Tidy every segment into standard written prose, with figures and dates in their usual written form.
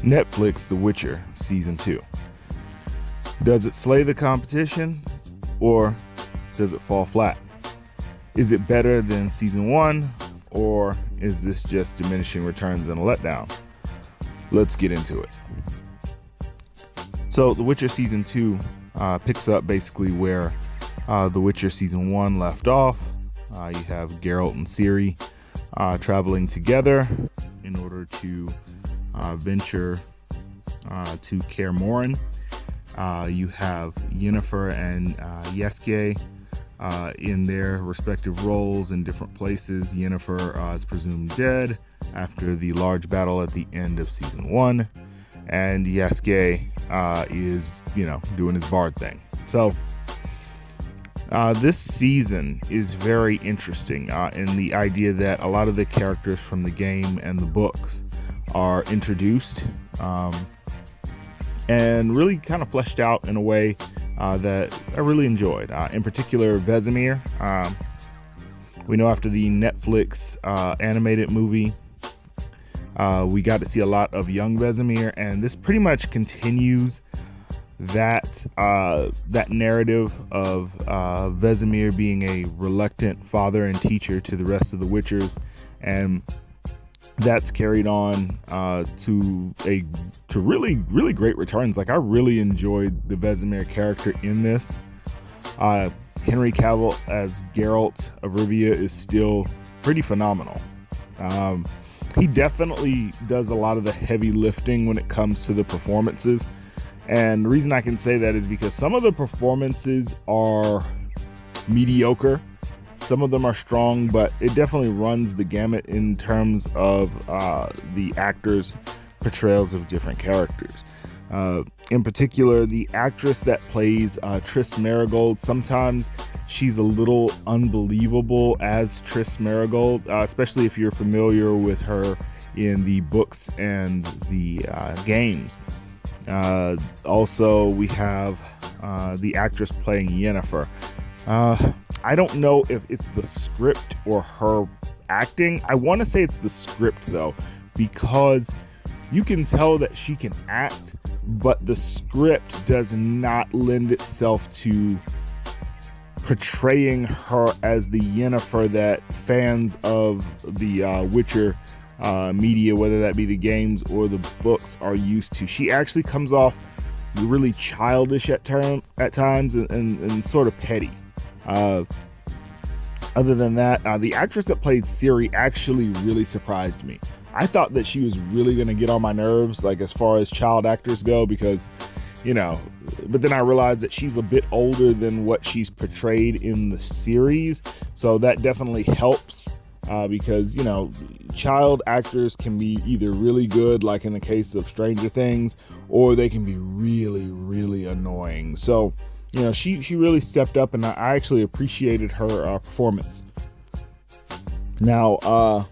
Netflix The Witcher Season 2. Does it slay the competition, or does it fall flat? Is it better than Season 1, or is this just diminishing returns and a letdown? Let's get into it. So The Witcher Season 2 picks up basically where The Witcher Season 1 left off. You have Geralt and Siri traveling together in order to venture to Kaer Morhen. You have Yennefer and Jaskier in their respective roles in different places. Yennefer is presumed dead after the large battle at the end of Season 1, and Jaskier is, doing his bard thing. So this season is very interesting in the idea that a lot of the characters from the game and the books are introduced and really kind of fleshed out in a way that I really enjoyed. In particular, Vesemir. We know after the Netflix animated movie, we got to see a lot of young Vesemir, and this pretty much continues that narrative of Vesemir being a reluctant father and teacher to the rest of the Witchers, and that's carried on to really, really great returns. Like, I really enjoyed the Vesemir character in this. Henry Cavill as Geralt of Rivia is still pretty phenomenal. He definitely does a lot of the heavy lifting when it comes to the performances. And the reason I can say that is because some of the performances are mediocre. Some of them are strong, but it definitely runs the gamut in terms of the actors' portrayals of different characters. In particular, the actress that plays Triss Merigold, sometimes she's a little unbelievable as Triss Merigold, especially if you're familiar with her in the books and the games. Also, we have the actress playing Yennefer. I don't know if it's the script or her acting. I want to say it's the script, though, because you can tell that she can act, but the script does not lend itself to portraying her as the Yennefer that fans of the Witcher media, whether that be the games or the books, are used to. She actually comes off really childish at times and sort of petty. Other than that, the actress that played Siri actually really surprised me. I thought that she was really going to get on my nerves, like as far as child actors go, because, but then I realized that she's a bit older than what she's portrayed in the series. So that definitely helps because, child actors can be either really good, like in the case of Stranger Things, or they can be really, really annoying. So, she really stepped up, and I actually appreciated her performance. Now,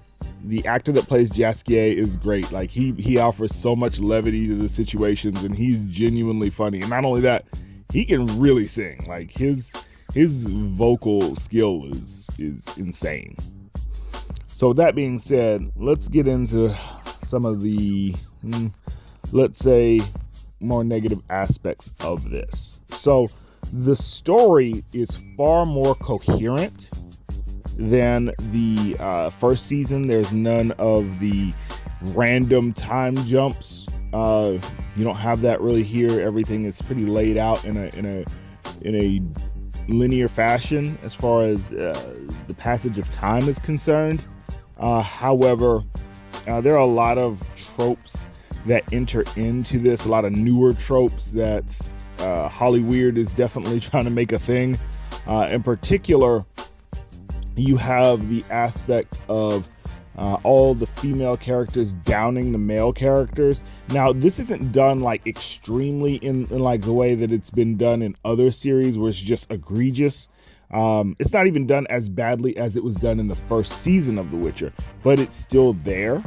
the actor that plays Jaskier is great. Like, he offers so much levity to the situations, and he's genuinely funny. And not only that, he can really sing. Like, his vocal skill is insane. So with that being said, let's get into some of the, let's say, more negative aspects of this. So the story is far more coherent than the first season. There's none of the random time jumps. You don't have that really here. Everything is pretty laid out in a linear fashion as far as the passage of time is concerned. However, there are a lot of tropes that enter into this, a lot of newer tropes that Hollyweird is definitely trying to make a thing. In particular, you have the aspect of all the female characters downing the male characters. Now, this isn't done like extremely in like the way that it's been done in other series where it's just egregious. It's not even done as badly as it was done in the first season of The Witcher, but it's still there.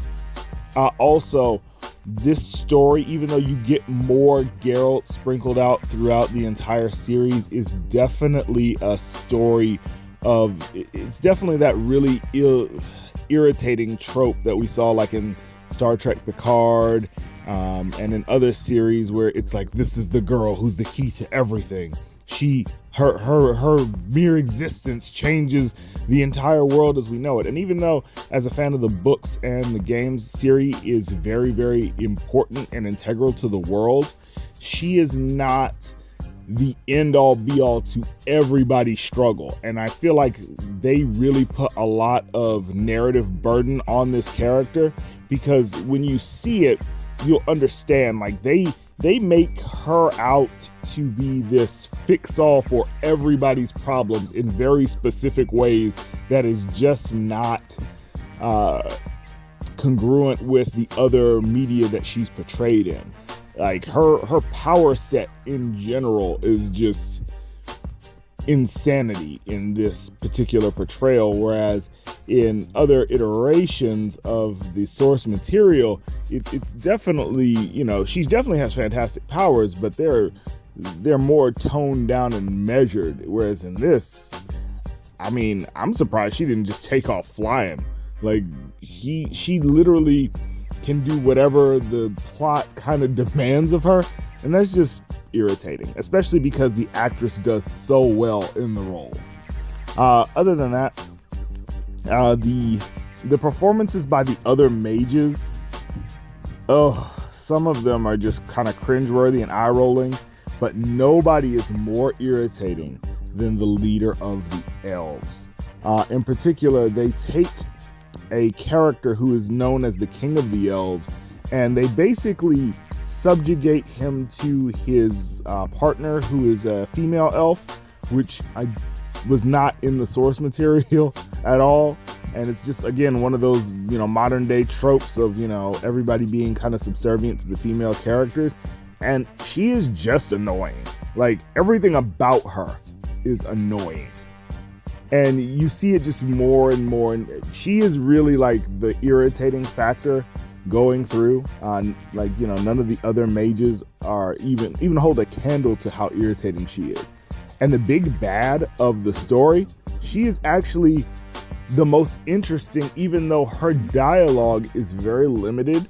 Also, this story, even though you get more Geralt sprinkled out throughout the entire series, is definitely a story of, it's definitely that really irritating trope that we saw like in Star Trek Picard And in other series where it's like, this is the girl who's the key to everything. Her mere existence changes the entire world as we know it. And even though, as a fan of the books and the games, Siri is very, very important and integral to the world, she is not the end-all be-all to everybody's struggle. And I feel like they really put a lot of narrative burden on this character, because when you see it, you'll understand, like, they make her out to be this fix-all for everybody's problems in very specific ways that is just not congruent with the other media that she's portrayed in. Like, her power set in general is just insanity in this particular portrayal, whereas in other iterations of the source material, it's definitely, she definitely has fantastic powers, but they're more toned down and measured. Whereas in this, I mean, I'm surprised she didn't just take off flying. Like, she literally can do whatever the plot kind of demands of her, and that's just irritating, especially because the actress does so well in the role. Other than that, the performances by the other mages, some of them are just kind of cringeworthy and eye-rolling, but nobody is more irritating than the leader of the elves. In particular, they take a character who is known as the King of the Elves, and they basically subjugate him to his partner, who is a female elf, which I was not in the source material at all. And it's just, again, one of those, modern day tropes of, everybody being kind of subservient to the female characters. And she is just annoying. Like, everything about her is annoying. And you see it just more and more. And she is really like the irritating factor going through. None of the other mages are even hold a candle to how irritating she is. And the big bad of the story, she is actually the most interesting, even though her dialogue is very limited.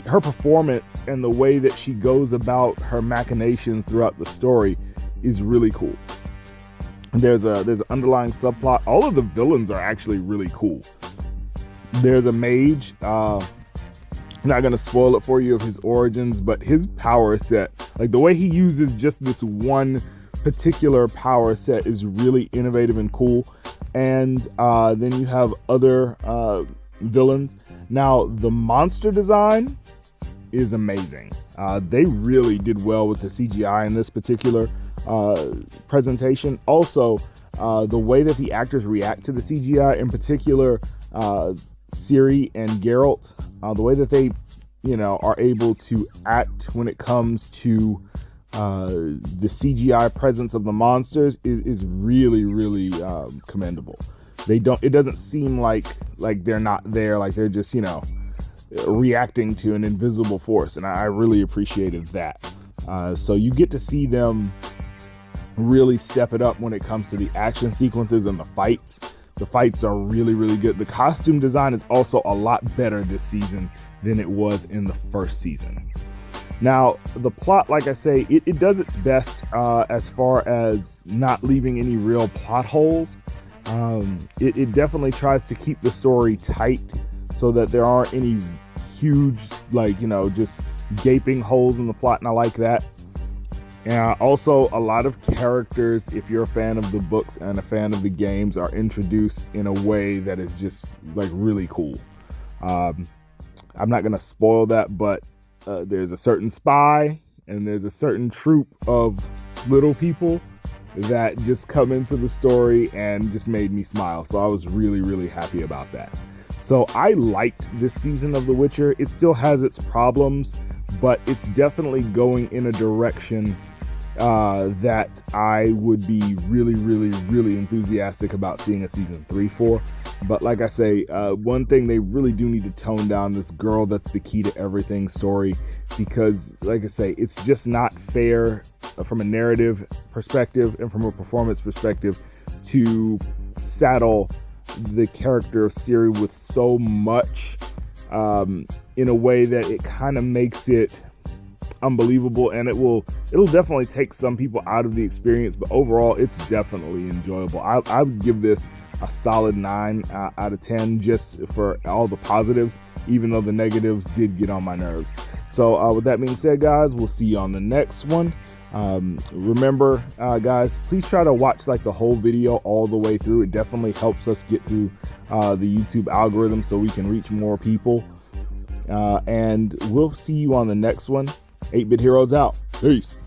Her performance and the way that she goes about her machinations throughout the story is really cool. There's an underlying subplot. All of the villains are actually really cool. There's a mage. I'm not going to spoil it for you of his origins, but his power set, like the way he uses just this one particular power set, is really innovative and cool. And then you have other villains. Now, the monster design is amazing. They really did well with the CGI in this particular presentation. Also, the way that the actors react to the CGI, in particular Siri and Geralt, the way that they are able to act when it comes to the CGI presence of the monsters is really, really commendable. It doesn't seem like they're not there, like they're just reacting to an invisible force, and I really appreciated that. So you get to see them really step it up when it comes to the action sequences and the fights. The fights are really, really good. The costume design is also a lot better this season than it was in the first season. Now, the plot, like I say, it does its best as far as not leaving any real plot holes. It definitely tries to keep the story tight so that there aren't any huge, just gaping holes in the plot, and I like that. Also, a lot of characters, if you're a fan of the books and a fan of the games, are introduced in a way that is just really cool. I'm not going to spoil that, but there's a certain spy and there's a certain troop of little people that just come into the story and just made me smile. So I was really, really happy about that. So I liked this season of The Witcher. It still has its problems, but it's definitely going in a direction that I would be really, really, really enthusiastic about seeing a season 3 for. But like I say, one thing they really do need to tone down this girl that's the key to everything story, because like I say, it's just not fair from a narrative perspective and from a performance perspective to saddle the character of Siri with so much in a way that it kind of makes it unbelievable, and it'll definitely take some people out of the experience, but overall it's definitely enjoyable. I would give this a solid 9 out of 10 just for all the positives, even though the negatives did get on my nerves. So with that being said, guys, we'll see you on the next one. Remember, guys, please try to watch like the whole video all the way through. It definitely helps us get through the YouTube algorithm so we can reach more people, and we'll see you on the next one. 8-Bit Heroes out. Peace.